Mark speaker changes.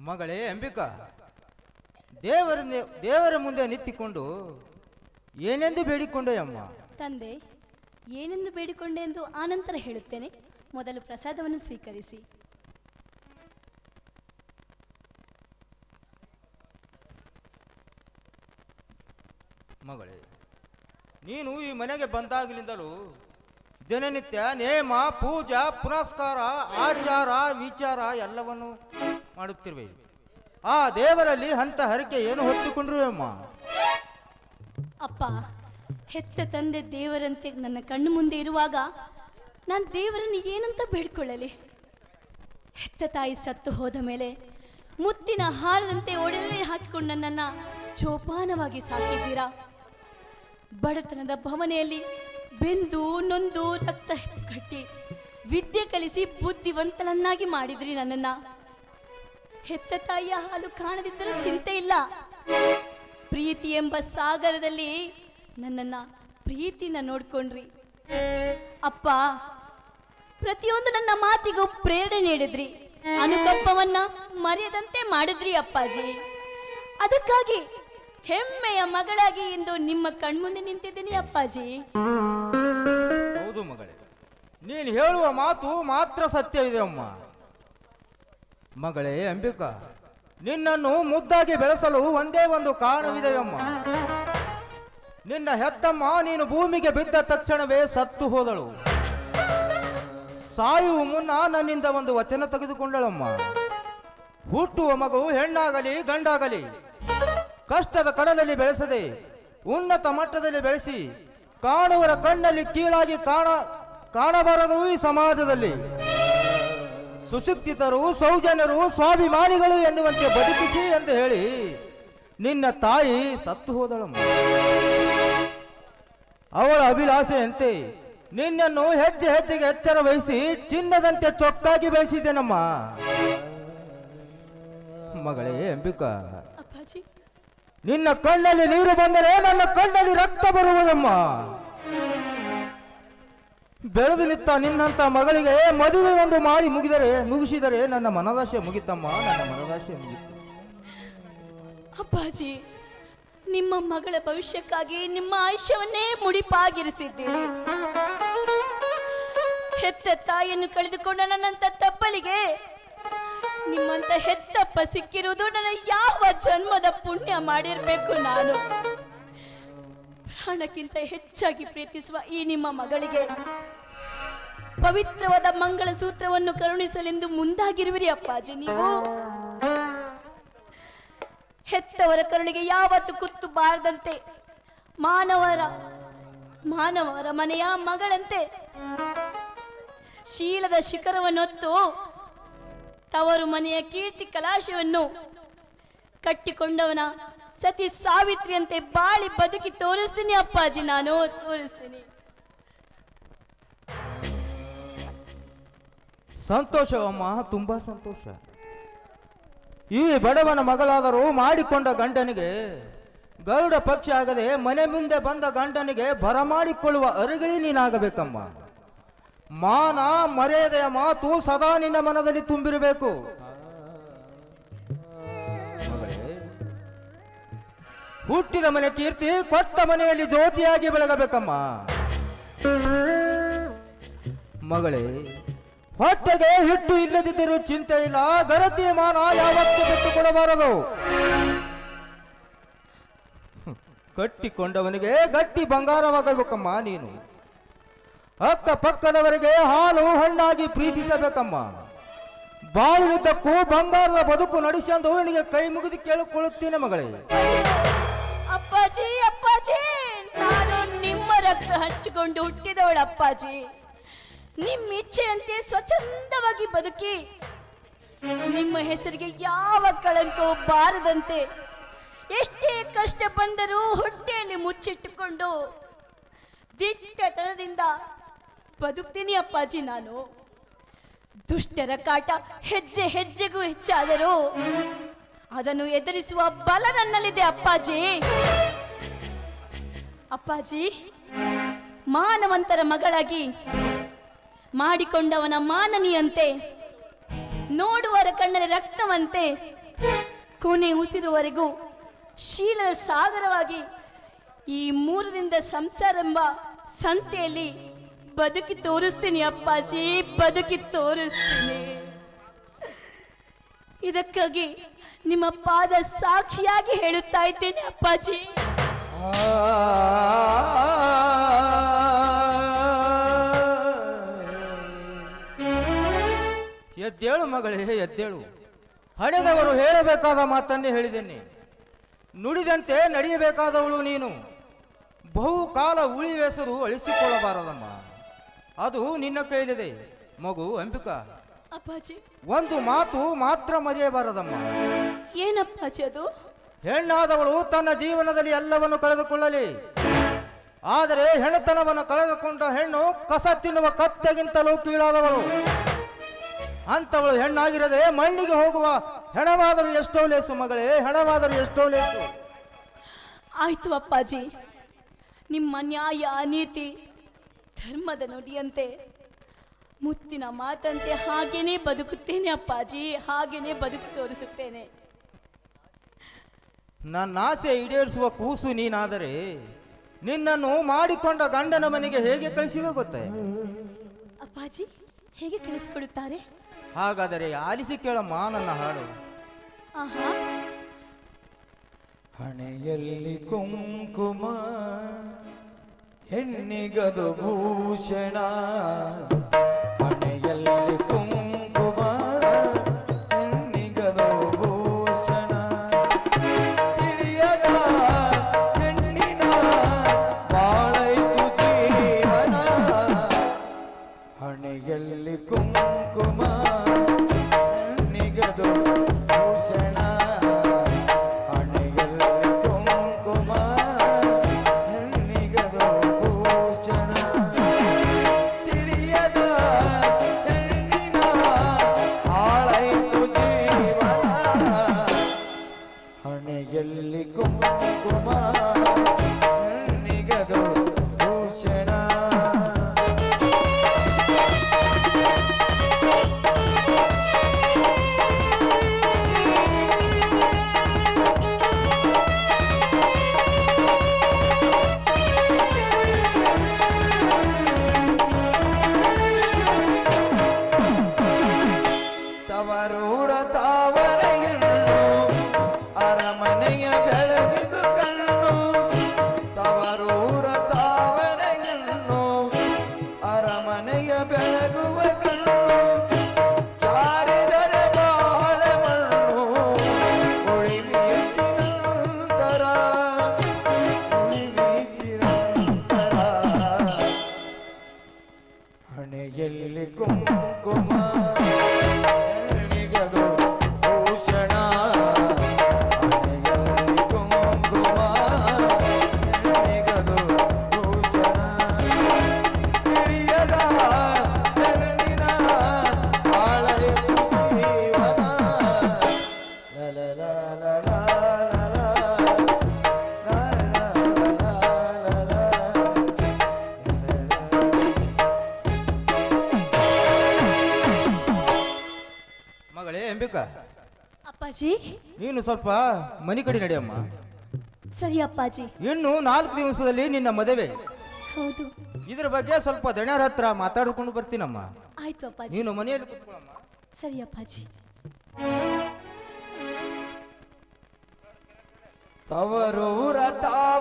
Speaker 1: ಮಗಳೇ ಅಂಬಿಕಾ, ದೇವರ ಮುಂದೆ ನಿಂತಿಕೊಂಡು ಏನೆಂದು ಬೇಡಿಕೊಂಡೆ ಅಮ್ಮ?
Speaker 2: ತಂದೆ, ಏನೆಂದು ಬೇಡಿಕೊಂಡೆ ಎಂದು ಆನಂತರ ಹೇಳುತ್ತೇನೆ. ಮೊದಲು ಪ್ರಸಾದವನ್ನು ಸ್ವೀಕರಿಸಿ.
Speaker 1: ಮಗಳೇ, ನೀನು ಈ ಮನೆಗೆ ಬಂದಾಗಲಿಂದಲೂ ದಿನನಿತ್ಯ ನೇಮ, ಪೂಜಾ, ಪುನಸ್ಕಾರ, ಆಚಾರ, ವಿಚಾರ ಎಲ್ಲವನ್ನು ಮಾಡುತ್ತಿರುವೆ. ಆ ದೇವರಲ್ಲಿ ಅಂತ ಹರಕೆ ಏನು ಹೊತ್ತುಕೊಂಡ್ರು ಅಮ್ಮ?
Speaker 2: ಅಪ್ಪ, ಹೆತ್ತ ತಂದೆ ದೇವರಂತೆ ನನ್ನ ಕಣ್ಣು ಮುಂದೆ ಇರುವಾಗ ನಾನು ದೇವರನ್ನು ಏನಂತ ಬೇಡ್ಕೊಳ್ಳಲಿ? ಹೆತ್ತ ತಾಯಿ ಸತ್ತು ಹೋದ ಮೇಲೆ ಮುತ್ತಿನ ಹಾರದಂತೆ ಒಡಲಲ್ಲಿ ಹಾಕಿಕೊಂಡು ನನ್ನನ್ನು ಜೋಪಾನವಾಗಿ ಸಾಕಿದ್ದೀರಾ. ಬಡತನದ ಭವನೆಯಲ್ಲಿ ಬೆಂದು ನೊಂದು ರಕ್ತ ಕಟ್ಟಿ ವಿದ್ಯೆ ಕಲಿಸಿ ಬುದ್ಧಿವಂತನನ್ನಾಗಿ ಮಾಡಿದ್ರಿ ನನ್ನನ್ನು. ಹೆತ್ತ ತಾಯಿಯ ಹಾಲು ಕಾಣದಿದ್ದರೂ ಚಿಂತೆ ಇಲ್ಲ. ಪ್ರೀತಿ ಎಂಬ ಸಾಗರದಲ್ಲಿ ನನ್ನನ್ನು ಪ್ರೀತಿನ ನೋಡ್ಕೊಂಡ್ರಿ. ಅಪ್ಪ, ಪ್ರತಿಯೊಂದು ನನ್ನ ಮಾತಿಗೂ ಪ್ರೇರಣೆ ನೀಡಿದ್ರಿ. ಅನುಕಂಪವನ್ನ ಮರೆಯದಂತೆ ಮಾಡಿದ್ರಿ ಅಪ್ಪಾಜಿ. ಅದಕ್ಕಾಗಿ ಹೆಮ್ಮೆಯ ಮಗಳಾಗಿ ಇಂದು ನಿಮ್ಮ ಕಣ್ಮುಂದೆ ನಿಂತಿದ್ದೀನಿ ಅಪ್ಪಾಜಿ.
Speaker 1: ಹೌದು ಮಗಳೇ, ನೀನು ಹೇಳುವ ಮಾತು ಮಾತ್ರ ಸತ್ಯವಿದೆ ಅಮ್ಮ. ಮಗಳೇ ಅಂಬಿಕಾ, ನಿನ್ನನ್ನು ಮುದ್ದಾಗಿ ಬೆಳೆಸಲು ಒಂದೇ ಒಂದು ಕಾರಣವಿದೆ ಅಮ್ಮ. ನಿನ್ನ ಹೆತ್ತಮ್ಮ ನೀನು ಭೂಮಿಗೆ ಬಿದ್ದ ತಕ್ಷಣವೇ ಸತ್ತು ಹೋದಳು. ಸಾಯುವ ಮುನ್ನ ನನ್ನಿಂದ ಒಂದು ವಚನ ತೆಗೆದುಕೊಂಡಳಮ್ಮ. ಹುಟ್ಟುವ ಮಗು ಹೆಣ್ಣಾಗಲಿ ಗಂಡಾಗಲಿ ಕಷ್ಟದ ಕಡಲಲ್ಲಿ ಬೆಳೆಸದೆ ಉನ್ನತ ಮಟ್ಟದಲ್ಲಿ ಬೆಳೆಸಿ ಕಾಣುವರ ಕಣ್ಣಲ್ಲಿ ಕೀಳಾಗಿ ಕಾಣಬಾರದು. ಈ ಸಮಾಜದಲ್ಲಿ ಸುಶಿಕ್ಷಿತರು, ಸೌಜನ್ಯರು, ಸ್ವಾಭಿಮಾನಿಗಳು ಎನ್ನುವಂತೆ ಬದುಕಿಸಿ ಎಂದು ಹೇಳಿ ನಿನ್ನ ತಾಯಿ ಸತ್ತು ಹೋದಳಮ್ಮ. ಅವಳ ಅಭಿಲಾಷೆಯಂತೆ ನಿನ್ನನ್ನು ಹೆಜ್ಜೆ ಹೆಜ್ಜೆಗೆ ಎಚ್ಚರ ವಹಿಸಿ ಚಿನ್ನದಂತೆ ಚೊಕ್ಕಾಗಿ ಬೆಳೆಸಿದ್ದೇನಮ್ಮ. ಮಗಳೇ ಅಂಬಿಕಾ, ನಿನ್ನ ಕಣ್ಣಲ್ಲಿ ನೀರು ಬಂದರೆ ನನ್ನ ಕಣ್ಣಲ್ಲಿ ರಕ್ತ ಬರುವುದಮ್ಮ. ಬೆಳೆದು ನಿತ್ತ ನಿನ್ನಂತ ಮಗಳಿಗೆ ಮದುವೆ ಒಂದು ಮಾಡಿ ಮುಗಿಸಿದರೆ ನನ್ನ ಮನದಾಶೆ ಮುಗಿತಮ್ಮ, ನನ್ನ ಮನದಾಶೆ ಮುಗಿತು.
Speaker 2: ಅಪ್ಪಾಜಿ, ನಿಮ್ಮ ಮಗಳ ಭವಿಷ್ಯಕ್ಕಾಗಿ ನಿಮ್ಮ ಆಯುಷ್ಯವನ್ನೇ ಮುಡಿಪಾಗಿರಿಸಿದ್ದೀರಿ. ಹೆತ್ತ ತಾಯಿಯನ್ನು ಕಳೆದುಕೊಂಡ ನನ್ನಂತ ತಪ್ಪಲಿಗೆ ನಿಮ್ಮಂತ ಹೆತ್ತಪ್ಪ ಸಿಕ್ಕಿರುವುದು ನನ್ನ ಯಾವ ಜನ್ಮದ ಪುಣ್ಯ ಮಾಡಿರ್ಬೇಕು. ನಾನು ಪ್ರಾಣಕ್ಕಿಂತ ಹೆಚ್ಚಾಗಿ ಪ್ರೀತಿಸುವ ಈ ನಿಮ್ಮ ಮಗಳಿಗೆ ಪವಿತ್ರವಾದ ಮಂಗಳ ಸೂತ್ರವನ್ನು ಕರುಣಿಸಲೆಂದು ಮುಂದಾಗಿರುವಿರಿ ಅಪ್ಪಾಜಿ. ನೀವು ಹೆತ್ತವರ ಕರುಣಿಗೆ ಯಾವತ್ತು ಕುತ್ತು ಬಾರದಂತೆ ಮಾನವರ ಮನೆಯ ಮಗಳಂತೆ ಶೀಲದ ಶಿಖರವನ್ನೊತ್ತು ತವರು ಮನೆಯ ಕೀರ್ತಿ ಕಲಾಶವನ್ನು ಕಟ್ಟಿಕೊಂಡವನ ಸತಿ ಸಾವಿತ್ರಿಯಂತೆ ಬಾಳಿ ಬದುಕಿ ತೋರಿಸ್ತೀನಿ ಅಪ್ಪಾಜಿ, ನಾನು ತೋರಿಸ್ತೀನಿ.
Speaker 1: ಸಂತೋಷವಮ್ಮ, ತುಂಬಾ ಸಂತೋಷ. ಈ ಬಡವನ ಮಗಳಾದರೂ ಮಾಡಿಕೊಂಡ ಗಂಡನಿಗೆ ಗರುಡ ಪಕ್ಷಿ ಆಗದೆ ಮನೆ ಮುಂದೆ ಬಂದ ಗಂಡನಿಗೆ ಬರಮಾಡಿಕೊಳ್ಳುವ ಅರುಗಳಿ ನೀನಾಗಬೇಕಮ್ಮ. ಮಾನ ಮರ್ಯಾದೆಯ ಮಾತು ಸದಾ ನಿನ್ನ ಮನದಲ್ಲಿ ತುಂಬಿರಬೇಕು. ಹುಟ್ಟಿದ ಮನೆ ಕೀರ್ತಿ ಕೊಟ್ಟ ಮನೆಯಲ್ಲಿ ಜ್ಯೋತಿಯಾಗಿ ಬೆಳಗಬೇಕಮ್ಮ. ಮಗಳೇ, ಹೊಟ್ಟೆಗೆ ಹಿಟ್ಟು ಇಲ್ಲದಿದ್ದರೂ ಚಿಂತೆ ಇಲ್ಲ, ಗರತಿಯ ಮಾನ ಯಾವತ್ತೂ ಬಿಟ್ಟು ಕೊಡಬಾರದು. ಕಟ್ಟಿಕೊಂಡವನಿಗೆ ಗಟ್ಟಿ ಬಂಗಾರವಾಗಬೇಕಮ್ಮ. ನೀನು ಅಕ್ಕ ಪಕ್ಕದವರಿಗೆ ಹಾಲು ಹಣ್ಣಾಗಿ ಪ್ರೀತಿಸಬೇಕಮ್ಮ. ಬಾಳುವುದಕ್ಕೂ ಬಂಗಾರದ ಬದುಕು ನಡೆಸಂದು ನಿನಗೆ ಕೈ ಮುಗಿದು ಕೇಳಿಕೊಳ್ಳುತ್ತೇನೆ ಮಗಳೇ.
Speaker 2: ಅಪ್ಪಾಜಿ, ಅಪ್ಪಾಜಿ, ನಾನು ನಿಮ್ಮ ರಕ್ತ ಹಂಚಿಕೊಂಡು ಹುಟ್ಟಿದವಳು ಅಪ್ಪಾಜಿ. ನಿಮ್ಮ ಇಚ್ಛೆಯಂತೆ ಸ್ವಚ್ಛಂದವಾಗಿ ಬದುಕಿ ನಿಮ್ಮ ಹೆಸರಿಗೆ ಯಾವ ಕಳಂಕವೂ ಬಾರದಂತೆ ಎಷ್ಟೇ ಕಷ್ಟ ಬಂದರೂ ಹೊಟ್ಟೆಯಲ್ಲಿ ಮುಚ್ಚಿಟ್ಟುಕೊಂಡು ದಿಟ್ಟತನದಿಂದ ಬದುಕ್ತೀನಿ ಅಪ್ಪಾಜಿ. ನಾನು ದುಷ್ಟರ ಕಾಟ ಹೆಜ್ಜೆ ಹೆಜ್ಜೆಗೂ ಹೆಚ್ಚಾದರೂ ಅದನ್ನು ಎದುರಿಸುವ ಬಲ ನನ್ನಲ್ಲಿದೆ ಅಪ್ಪಾಜಿ. ಅಪ್ಪಾಜಿ, ಮಾನವಂತರ ಮಗಳಾಗಿ ಮಾಡಿಕೊಂಡವನ ಮಾನನಿಯಂತೆ ನೋಡುವರ ಕಣ್ಣಲ್ಲಿ ರಕ್ತವಂತೆ ಕೊನೆ ಉಸಿರುವರೆಗೂ ಶೀಲದ ಸಾಗರವಾಗಿ ಈ ಮೂರರಿಂದ ಸಂಸಾರೆಂಬ ಸಂತೆಯಲ್ಲಿ ಬದುಕಿ ತೋರಿಸ್ತೀನಿ ಅಪ್ಪಾಜಿ, ಬದುಕಿ ತೋರಿಸ್ತೀನಿ. ಇದಕ್ಕಾಗಿ ನಿಮ್ಮ ಪಾದ ಸಾಕ್ಷಿಯಾಗಿ ಹೇಳುತ್ತಾ ಇದ್ದೇನೆ ಅಪ್ಪಾಜಿ.
Speaker 1: ಎದ್ದೇಳು ಮಗಳೇ, ಎದ್ದೇಳು. ಹಳೆದವರು ಹೇಳಬೇಕಾದ ಮಾತನ್ನೇ ಹೇಳಿದ್ದೇನೆ. ನುಡಿದಂತೆ ನಡೆಯಬೇಕಾದವಳು ನೀನು. ಬಹುಕಾಲ ಉಳಿವೆಸರು ಅಳಿಸಿಕೊಳ್ಳಬಾರದಮ್ಮ, ಅದು ನಿನ್ನ ಕೈಲಿದೆ. ಮಗು ಅಂಬಿಕಾ,
Speaker 2: ಅಪ್ಪಾಜಿ
Speaker 1: ಒಂದು ಮಾತು ಮಾತ್ರ ಮರೆಯಬಾರದಮ್ಮ.
Speaker 2: ಏನಪ್ಪಾಜಿ ಅದು?
Speaker 1: ಹೆಣ್ಣಾದವಳು ತನ್ನ ಜೀವನದಲ್ಲಿ ಎಲ್ಲವನ್ನು ಕಳೆದುಕೊಳ್ಳಲಿ, ಆದರೆ ಹೆಣ್ಣತನವನ್ನು ಕಳೆದುಕೊಂಡ ಹೆಣ್ಣು ಕಸ ತಿನ್ನುವ ಕತ್ತೆಗಿಂತಲೂ ಕೀಳಾದವಳು. ಅಂತವಳು ಹೆಣ್ಣಾಗಿರದೆ ಮಣ್ಣಿಗೆ ಹೋಗುವ ಹೆಣವಾದರೂ ಎಷ್ಟೋ ಲೇಸು ಮಗಳೇ, ಹೆಣವಾದರೂ ಎಷ್ಟೋ ಲೇಸು.
Speaker 2: ಆಯ್ತು ಅಪ್ಪಾಜಿ, ನಿಮ್ಮ ನ್ಯಾಯ ನೀತಿ ಧರ್ಮದ ನುಡಿಯಂತೆ ಮುತ್ತಿನ ಮಾತಂತೆ ಹಾಗೇನೆ ಬದುಕುತ್ತೇನೆ ಅಪ್ಪಾಜಿ, ಹಾಗೇನೆ ಬದುಕು ತೋರಿಸುತ್ತೇನೆ.
Speaker 1: ನನ್ನ ಆಸೆ ಈಡೇರಿಸುವ ಕೂಸು ನೀನಾದರೆ ನಿನ್ನನ್ನು ಮಾಡಿಕೊಂಡ ಗಂಡನ ಮನೆಗೆ ಹೇಗೆ ಕಳಿಸುವೆ ಗೊತ್ತೇ?
Speaker 2: ಅಪ್ಪಾಜಿ ಹೇಗೆ ಕಳಿಸಿಕೊಡುತ್ತಾರೆ?
Speaker 1: ಹಾಗಾದರೆ ಆಲಿಸಿ ಕೇಳಮ್ಮ ನನ್ನ ಹಾಡು.
Speaker 2: ಆಹಾ.
Speaker 3: ಹಣೆಯಲ್ಲಿ ಕುಂಕುಮ ಹೆಣ್ಣಿಗದು ಭೂಷಣ, ಹಣೆಯಲ್ಲಿ ಕುಂಕುಮ ಹೆಣ್ಣಿಗದು ಭೂಷಣ, ತಿಳಿಯದ ಹೆಣ್ಣಿನ ಬಾಳೈತು ಜೀವನ, ಹಣೆಯಲ್ಲಿ ಕುಂಕುಮ ಹೆಣ್ಣಿಗದು ಭೂಷಣ, ಹಣೆಯಲ್ಲಿ ಕುಂಕುಮ ಹೆಣ್ಣಿಗದು ಭೂಷಣ. ತವರೂರ ತಾವರೆಯನ್ನು ಅರಮನೆಯ ಬೆಳಗಿದು ಕಣ್ಣು, ತವರೂರ ತಾವರೆಯನ್ನು ಅರಮನೆಯ ಬೆಳಗುವ ಕಣ್ಣು, ಜಾರಿದರೆ ಬಾಳೆ ಮಣ್ಣು ಉಳಿವಿಯ ಚಿರಂತರ, ಉಳಿವಿಯ ಚಿರಂತರ, ಹಣೆಯಲ್ಲಿ ಕುಂಕುಮ ಹೆಣ್ಣಿಗದು ಭೂಷಣ, ಹಣೆಯಲ್ಲಿ ಕುಂಕುಮ ಹೆಣ್ಣಿಗದು ಭೂಷಣ, ತಿಳಿಯದ ಹೆಣ್ಣಿನ ಬಾಳೈತು ಜೀವನ,
Speaker 1: ಮಗಳೇ ಅಂಬಿಕಾ,
Speaker 2: ಅಪ್ಪಾಜಿ
Speaker 1: ನೀನು ಸ್ವಲ್ಪ ಮನೆ ಕಡೆ ನಡೆಯಮ್ಮ.
Speaker 2: ಸರಿ ಅಪ್ಪಾಜಿ.
Speaker 1: ಇನ್ನು 4 ದಿವಸದಲ್ಲಿ ನಿನ್ನ ಮದುವೆ.
Speaker 2: ಹೌದು.
Speaker 1: ಇದ್ರ ಬಗ್ಗೆ ಸ್ವಲ್ಪ ದಣ್ಯರ ಹತ್ರ ಮಾತಾಡಿಕೊಂಡು ಬರ್ತೀನಮ್ಮ.
Speaker 2: ಆಯ್ತು ಅಪ್ಪಾಜಿ.
Speaker 1: ನೀನು ಮನೆಯಲ್ಲಿ ಕೂತ್ಕೊಳ್ಳಮ್ಮ.
Speaker 2: ಸರಿ ಅಪ್ಪಾಜಿ.
Speaker 3: ತವರೂರ ತಾವ